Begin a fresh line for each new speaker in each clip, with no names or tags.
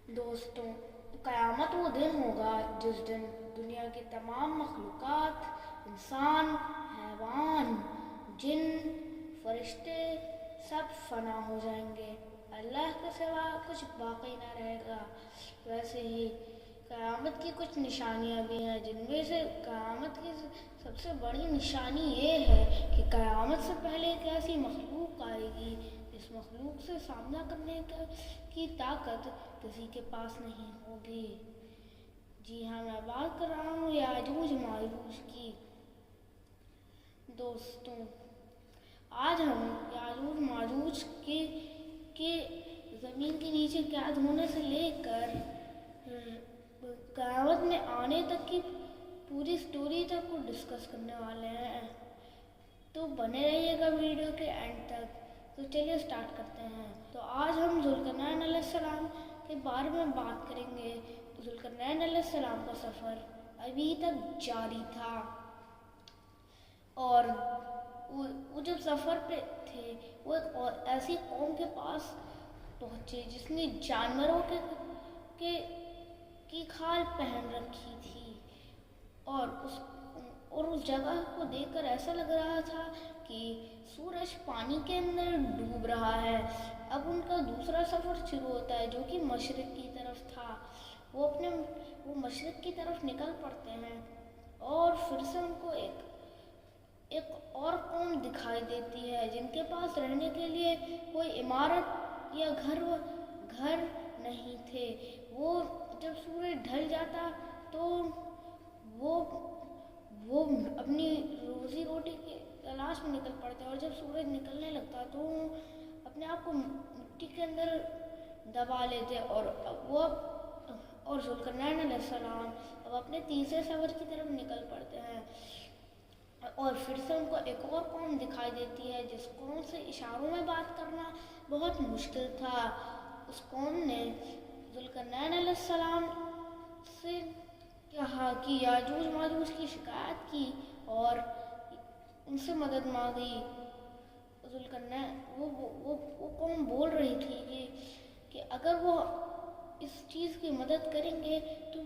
دوستوں، قیامت وہ دن ہوگا جس دن دنیا کی تمام مخلوقات، انسان، حیوان، جن، فرشتے سب فنا ہو جائیں گے۔ اللہ کے سوا کچھ باقی نہ رہے گا۔ ویسے ہی قیامت کی کچھ نشانیاں بھی ہیں، جن میں سے قیامت کی سب سے بڑی نشانی یہ ہے کہ قیامت سے پہلے ایک ایسی مخلوق آئے گی جس مخلوق سے سامنا کرنے کی طاقت کسی کے پاس نہیں ہوگی۔ جی ہاں، میں بات کر رہا ہوں یاجوج ماجوج کی۔ دوستوں، آج ہم یاجوج ماجوج کے زمین کے نیچے قید ہونے سے لے کر قیامت میں آنے تک کی پوری سٹوری تک کو ڈسکس کرنے والے ہیں، تو بنے رہیے گا ویڈیو کے اینڈ تک۔ تو چلیے سٹارٹ کرتے ہیں۔ تو آج ہم ذوالقرنین علیہ السلام کے بارے میں بات کریں گے۔ ذوالقرنین علیہ السلام کا سفر ابھی تک جاری تھا، اور وہ جب سفر پہ تھے وہ ایک ایسی قوم کے پاس پہنچے جس نے جانوروں کی کھال پہن رکھی تھی، اور اس جگہ کو دیکھ کر ایسا لگ رہا تھا کہ سورج پانی کے اندر ڈوب رہا ہے۔ اب ان کا دوسرا سفر شروع ہوتا ہے جو کہ مشرق کی طرف تھا۔ وہ مشرق کی طرف نکل پڑتے ہیں، اور پھر سے ان کو ایک اور قوم دکھائی دیتی ہے جن کے پاس رہنے کے لیے کوئی عمارت یا گھر نہیں تھے۔ وہ جب سورج ڈھل جاتا تو وہ اپنی روزی روٹی کی تلاش میں نکل پڑتے، اور جب سورج نکلنے لگتا تو اپنے آپ کو مٹی کے اندر دبا لیتے، اور ذوالقرنین علیہ السلام اب اپنے تیسرے سفر کی طرف نکل پڑتے ہیں، اور پھر سے ان کو ایک اور قوم دکھائی دیتی ہے جس قوم سے اشاروں میں بات کرنا بہت مشکل تھا۔ اس قوم نے ذوالقرنین علیہ السلام سے کہا کہ یاجوج ماجوج کی شکایت کی اور ان سے مدد مانگی۔ وہ قوم بول رہی تھی کہ اگر وہ اس چیز کی مدد کریں گے تو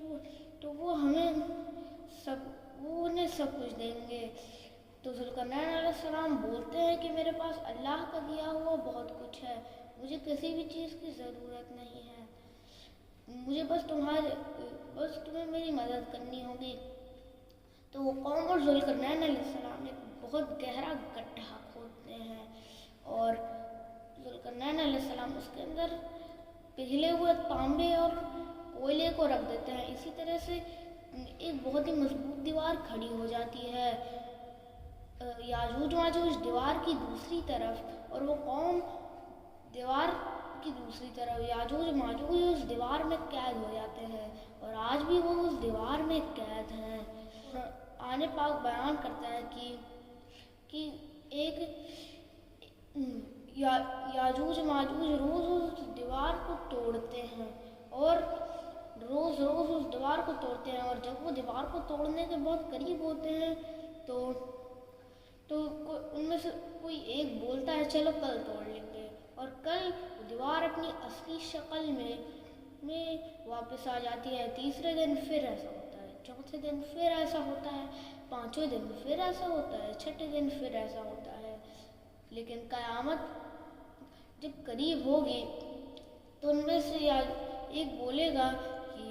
وہ انہیں سب کچھ دیں گے۔ تو ذوالقرنین علیہ السلام بولتے ہیں کہ میرے پاس اللہ کا دیا ہوا بہت کچھ ہے، مجھے کسی بھی چیز کی ضرورت نہیں ہے، مجھے بس تمہیں میری مدد کرنی ہوگی۔ تو وہ قوم اور ذوالقرنین علیہ السلام ایک بہت گہرا گڈھا کھودتے ہیں، اور ذوالقرنین علیہ السلام اس کے اندر پگھلے ہوئے تانبے اور کوئلے کو رکھ دیتے ہیں۔ اسی طرح سے ایک بہت ہی مضبوط دیوار کھڑی ہو جاتی ہے یاجوج ماجوج دیوار کی دوسری طرف، اور وہ قوم دیوار کی دوسری طرف۔ یاجوج ماجوج اس دیوار میں قید ہو جاتے ہیں، اور آج بھی وہ اس دیوار میں قید ہیں۔ قرآن پاک بیان کرتا ہے کہ یاجوج ماجوج روز اس دیوار کو توڑتے ہیں، اور جب وہ دیوار کو توڑنے کے بہت قریب ہوتے ہیں تو ان میں سے کوئی ایک بولتا ہے چلو کل توڑ لیں گے، اور کل دیوار اپنی اصلی شکل میں واپس آ جاتی ہے۔ تیسرے دن پھر ایسا ہوتا ہے، چوتھے دن پھر ایسا ہوتا ہے، پانچویں دن پھر ایسا ہوتا ہے، چھٹے دن پھر ایسا ہوتا ہے۔ لیکن قیامت جب قریب ہوگی تو ان میں سے ایک بولے گا کہ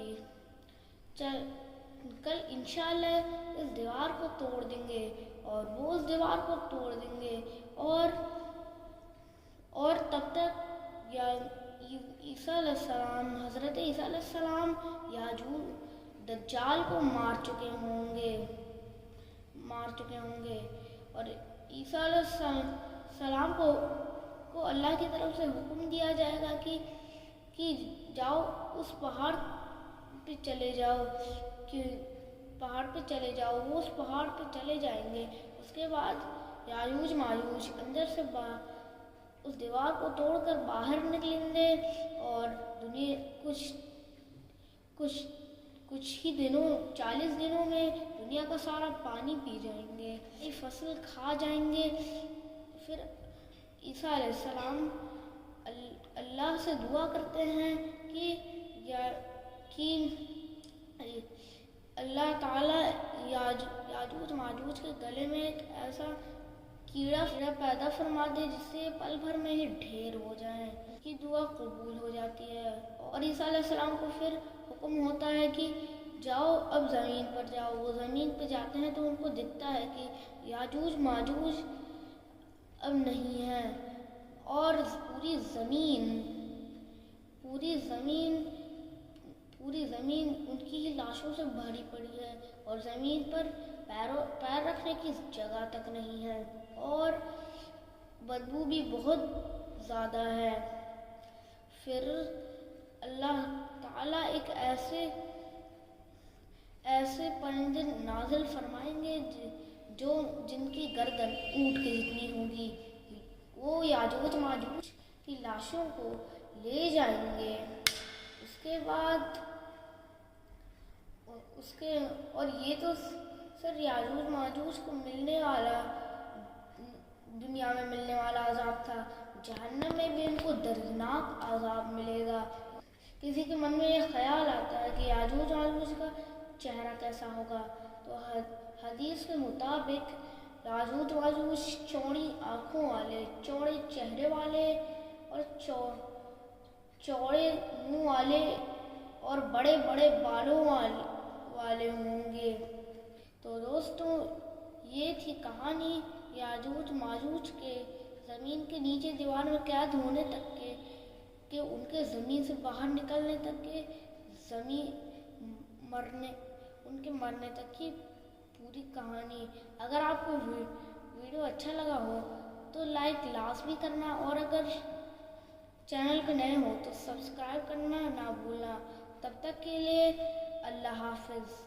کل انشاءاللہ اس دیوار کو توڑ دیں گے، اور وہ اس دیوار کو توڑ دیں گے، اور تب تک حضرت عیسیٰ علیہ السلام یاجوج دجال کو مار چکے ہوں گے، اور عیسیٰ علیہ السلام کو اللہ کی طرف سے حکم دیا جائے گا کہ جاؤ اس پہاڑ پہ چلے جاؤ، وہ اس پہاڑ پہ چلے جائیں گے۔ اس کے بعد یاجوج ماجوج اندر سے اس دیوار کو توڑ کر باہر نکلیں گے، اور کچھ ہی دنوں 40 دنوں میں دنیا کا سارا پانی پی جائیں گے، فصل کھا جائیں گے۔ پھر عیسیٰ علیہ السلام اللہ سے دعا کرتے ہیں کہ یا اللہ تعالیٰ یاجوج ماجوج کے گلے میں ایک ایسا کیڑا پیدا فرما دے جس سے پل بھر میں ہی ڈھیر ہو جائیں، کی دعا قبول ہو جاتی ہے۔ اور عیسیٰ علیہ السلام کو پھر حکم ہوتا ہے کہ جاؤ اب زمین پر جاؤ۔ وہ زمین پہ جاتے ہیں تو ان کو دکھتا ہے کہ یاجوج ماجوج اب نہیں ہے، اور پوری زمین ان کی ہی لاشوں سے بھری پڑی ہے، اور زمین پر پیر رکھنے کی جگہ تک نہیں ہے، اور بدبو بھی بہت زیادہ ہے۔ پھر اللہ تعالیٰ ایک ایسے پرندے نازل فرمائیں گے جن کی گردن اونٹ کے جتنی ہوگی، وہ یاجوج ماجوج کی لاشوں کو لے جائیں گے۔ اور یہ تو سر یاجوج ماجوج کو دنیا میں ملنے والا عذاب تھا، جہنم میں بھی ان کو دردناک عذاب ملے گا۔ کسی کے من میں یہ خیال آتا ہے کہ یاجوج ماجوج کا چہرہ کیسا ہوگا، تو حدیث کے مطابق یاجوج ماجوج چوڑی آنکھوں والے، چوڑے چہرے والے، اور چوڑے منہ والے، اور بڑے بڑے بالوں والے ہوں گے۔ تو دوستوں، یہ تھی کہانی یاجوج ماجوج کے زمین کے نیچے دیوار میں قید ہونے تک کہ ان کے زمین سے باہر نکلنے تک کے ان کے مرنے تک کی پوری کہانی۔ اگر آپ کو ویڈیو اچھا لگا ہو تو لائک لازمی کرنا، اور اگر چینل پہ نئے ہو تو سبسکرائب کرنا نہ بھولنا۔ تب تک کے لیے اللہ حافظ۔